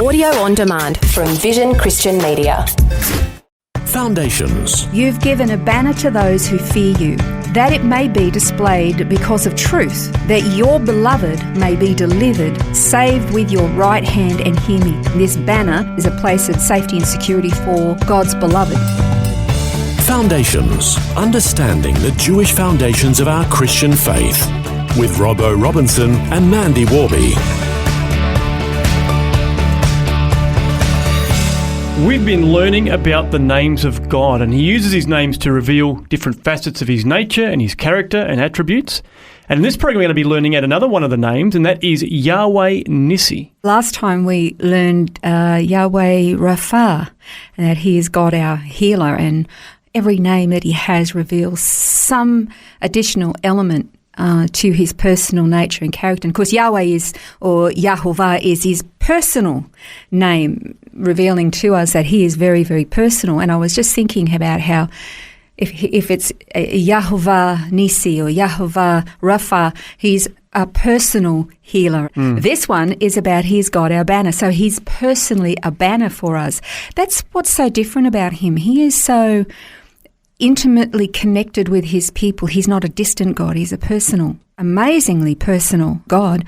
Audio on demand from Vision Christian Media. Foundations. You've given a banner to those who fear you, that it may be displayed because of truth, that your beloved may be delivered, saved with your right hand and hear me. This banner is a place of safety and security for God's beloved. Foundations. Understanding the Jewish foundations of our Christian faith. With Robbo Robinson and Mandy Warby. We've been learning about the names of God, and he uses his names to reveal different facets of his nature and his character and attributes. And in this program, we're going to be learning at another one of the names, and that is Yahweh Nissi. Last time we learned Yahweh Rapha, and that he is God our healer, and every name that he has reveals some additional element to his personal nature and character. And of course, Yahweh is, or Yahovah is his personal name, revealing to us that he is very, very personal. And I was just thinking about how if it's Yahweh Nissi or Yahweh Rapha, he's a personal healer. This one is about he's God our banner. So he's personally a banner for us. That's what's so different about him. He is so intimately connected with his people. He's not a distant God. He's a personal, amazingly personal God.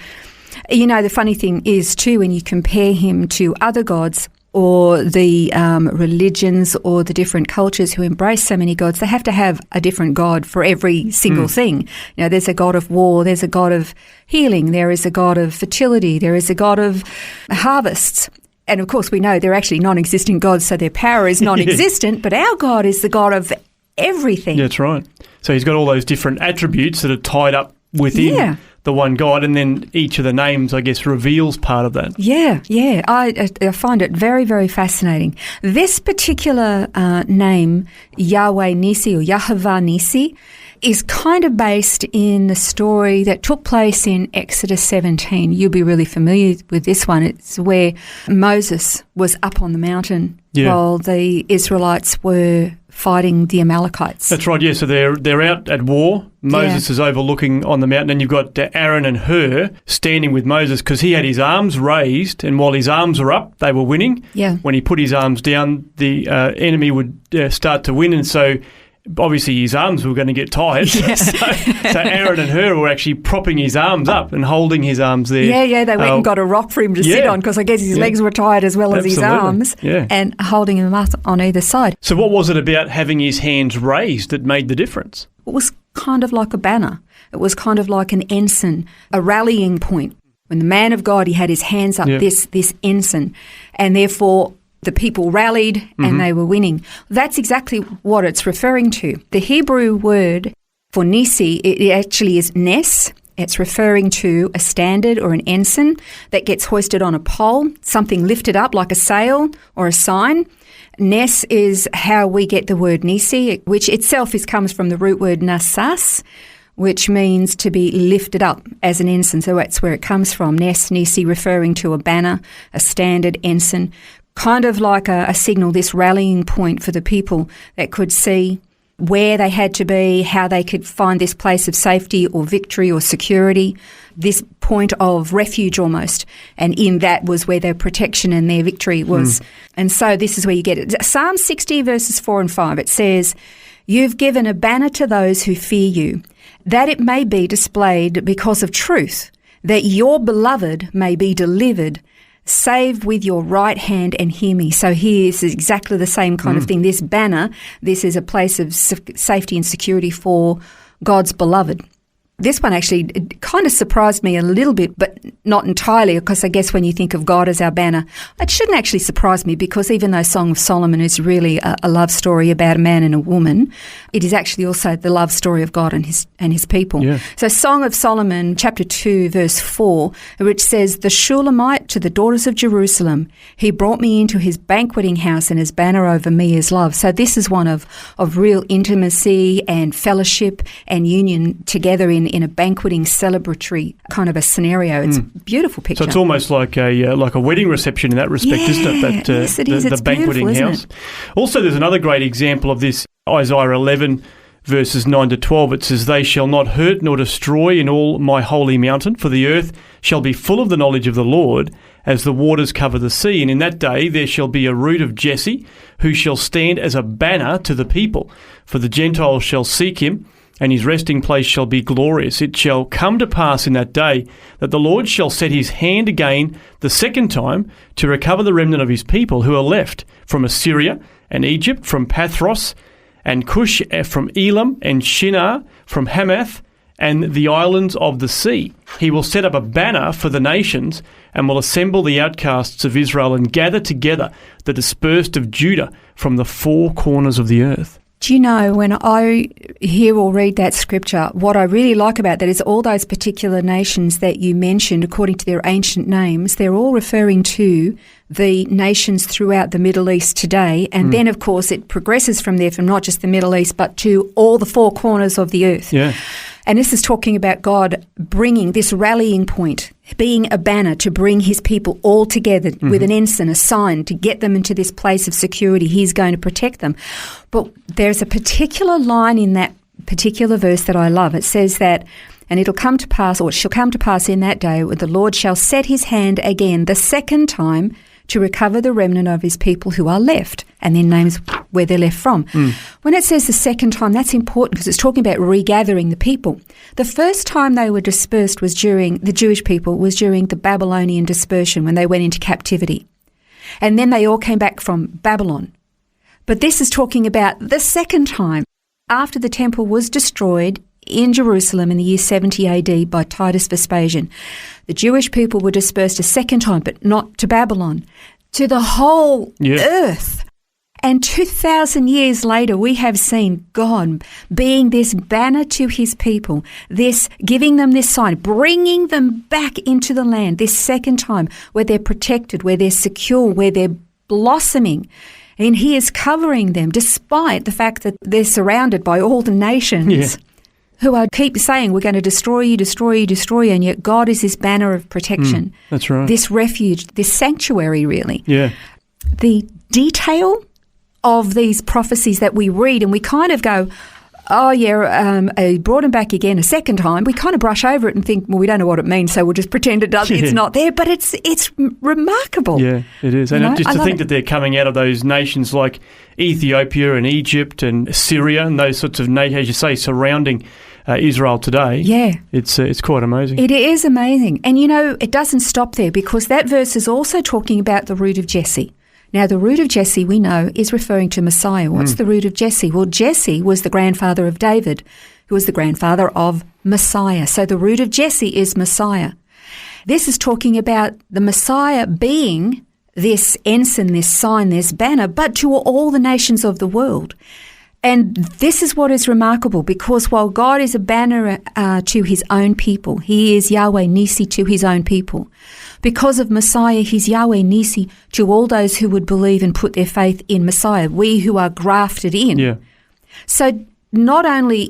You know, the funny thing is too, when you compare him to other gods or the religions or the different cultures who embrace so many gods, they have to have a different God for every single thing. You know, there's a God of war, there's a God of healing, there is a God of fertility, there is a God of harvests. And of course, we know they're actually non-existent gods, so their power is non-existent, but our God is the God of everything. Yeah, that's right. So he's got all those different attributes that are tied up within the one God, and then each of the names, I guess, reveals part of that. Yeah. I find it very, very fascinating. This particular name, Yahweh Nissi or Yahovah Nissi, is kind of based in the story that took place in Exodus 17. You'll be really familiar with this one. It's where Moses was up on the mountain while the Israelites were fighting the Amalekites. That's right, yeah. So they're out at war. Moses is overlooking on the mountain, and you've got Aaron and Hur standing with Moses because he had his arms raised, and while his arms were up, they were winning. Yeah. When he put his arms down, the enemy would start to win, and so obviously his arms were going to get tired. So Aaron and Hur were actually propping his arms up and holding his arms there. They went and got a rock for him to sit on because I guess his legs were tired as well as his arms, and holding him up on either side. So what was it about having his hands raised that made the difference? It was kind of like a banner. It was kind of like an ensign, a rallying point. When the man of God, he had his hands up, this ensign, and therefore the people rallied and they were winning. That's exactly what it's referring to. The Hebrew word for Nissi, it actually is Nes. It's referring to a standard or an ensign that gets hoisted on a pole, something lifted up like a sail or a sign. Nes is how we get the word Nissi, which itself comes from the root word nasas, which means to be lifted up as an ensign. So that's where it comes from. Nes, Nissi, referring to a banner, a standard ensign, kind of like a signal, this rallying point for the people that could see where they had to be, how they could find this place of safety or victory or security, this point of refuge almost. And in that was where their protection and their victory was. And so this is where you get it. Psalm 60 verses 4 and 5, it says, "You've given a banner to those who fear you, that it may be displayed because of truth, that your beloved may be delivered, save with your right hand and hear me." So here is exactly the same kind of thing. This banner, this is a place of safety and security for God's beloved. This one actually kind of surprised me a little bit, but not entirely, because I guess when you think of God as our banner, it shouldn't actually surprise me, because even though Song of Solomon is really a love story about a man and a woman, it is actually also the love story of God and his people. Yeah. So Song of Solomon, chapter 2, verse 4, which says, "The Shulamite to the daughters of Jerusalem, he brought me into his banqueting house, and his banner over me is love." So this is one of real intimacy and fellowship and union together in a banqueting, celebratory kind of a scenario. It's a beautiful picture. So it's almost like a wedding reception in that respect, isn't it? Yes, it is. The banqueting house. Also, there's another great example of this, Isaiah 11, verses 9 to 12. It says, "They shall not hurt nor destroy in all my holy mountain, for the earth shall be full of the knowledge of the Lord, as the waters cover the sea. And in that day there shall be a root of Jesse, who shall stand as a banner to the people. For the Gentiles shall seek him, and his resting place shall be glorious. It shall come to pass in that day that the Lord shall set his hand again the second time to recover the remnant of his people who are left from Assyria and Egypt, from Pathros and Cush, from Elam and Shinar, from Hamath and the islands of the sea. He will set up a banner for the nations and will assemble the outcasts of Israel and gather together the dispersed of Judah from the four corners of the earth. Do you know, when I hear or read that scripture, what I really like about that is all those particular nations that you mentioned, according to their ancient names, they're all referring to the nations throughout the Middle East today. And then, of course, it progresses from there, from not just the Middle East, but to all the four corners of the earth. Yeah. And this is talking about God bringing this rallying point, being a banner to bring his people all together with an ensign, a sign, to get them into this place of security. He's going to protect them. But there's a particular line in that particular verse that I love. It says that, and it'll come to pass, or it shall come to pass in that day, where the Lord shall set his hand again the second time to recover the remnant of his people who are left, and then names where they're left from. When it says the second time, that's important because it's talking about regathering the people. The first time they were dispersed was during, the Jewish people, was during the Babylonian dispersion when they went into captivity. And then they all came back from Babylon. But this is talking about the second time, after the temple was destroyed in Jerusalem in the year 70 AD by Titus Vespasian. The Jewish people were dispersed a second time, but not to Babylon, to the whole earth. And 2,000 years later, we have seen God being this banner to his people, this giving them this sign, bringing them back into the land this second time, where they're protected, where they're secure, where they're blossoming. And he is covering them despite the fact that they're surrounded by all the nations who are keep saying, we're going to destroy you, destroy you, destroy you, and yet God is this banner of protection. That's right. This refuge, this sanctuary, really. Yeah. The detail of these prophecies that we read, and we kind of go, oh yeah, he brought him back again a second time. We kind of brush over it and think, well, we don't know what it means, so we'll just pretend it's not there. But it's remarkable. Yeah, it is. And just to think that they're coming out of those nations like Ethiopia and Egypt and Syria and those sorts of nations, as you say, surrounding Israel today. Yeah. It's quite amazing. It is amazing. And, you know, it doesn't stop there, because that verse is also talking about the root of Jesse. Now, the root of Jesse, we know, is referring to Messiah. What's the root of Jesse? Well, Jesse was the grandfather of David, who was the grandfather of Messiah. So the root of Jesse is Messiah. This is talking about the Messiah being this ensign, this sign, this banner, but to all the nations of the world. And this is what is remarkable, because while God is a banner to his own people, he is Yahweh Nissi to his own people. Because of Messiah, he's Yahweh Nissi to all those who would believe and put their faith in Messiah, we who are grafted in. Yeah. So not only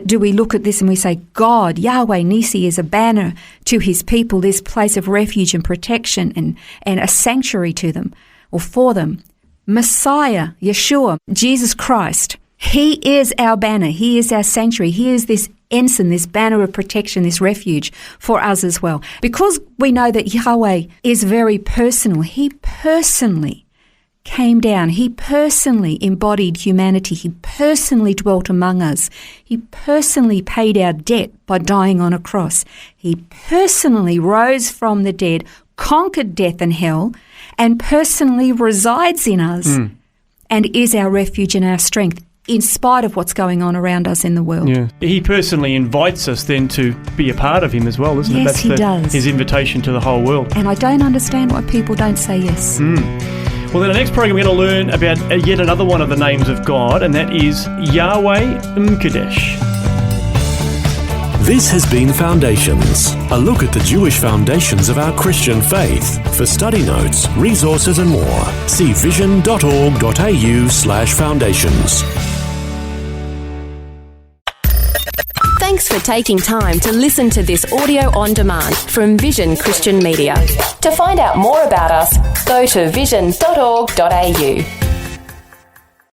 do we look at this and we say, God, Yahweh Nissi, is a banner to his people, this place of refuge and protection and a sanctuary to them or for them. Messiah, Yeshua, Jesus Christ, he is our banner. He is our sanctuary. He is this ensign, this banner of protection, this refuge for us as well. Because we know that Yahweh is very personal, he personally came down. He personally embodied humanity. He personally dwelt among us. He personally paid our debt by dying on a cross. He personally rose from the dead, conquered death and hell, and personally resides in us and is our refuge and our strength, in spite of what's going on around us in the world. Yeah. He personally invites us then to be a part of him as well, isn't it? Yes, he does. His invitation to the whole world. And I don't understand why people don't say yes. Well, in the next program, we're going to learn about yet another one of the names of God, and that is Yahweh M'Kadesh. This has been Foundations, a look at the Jewish foundations of our Christian faith. For study notes, resources and more, see vision.org.au/foundations. Thanks for taking time to listen to this audio on demand from Vision Christian Media. To find out more about us, go to vision.org.au.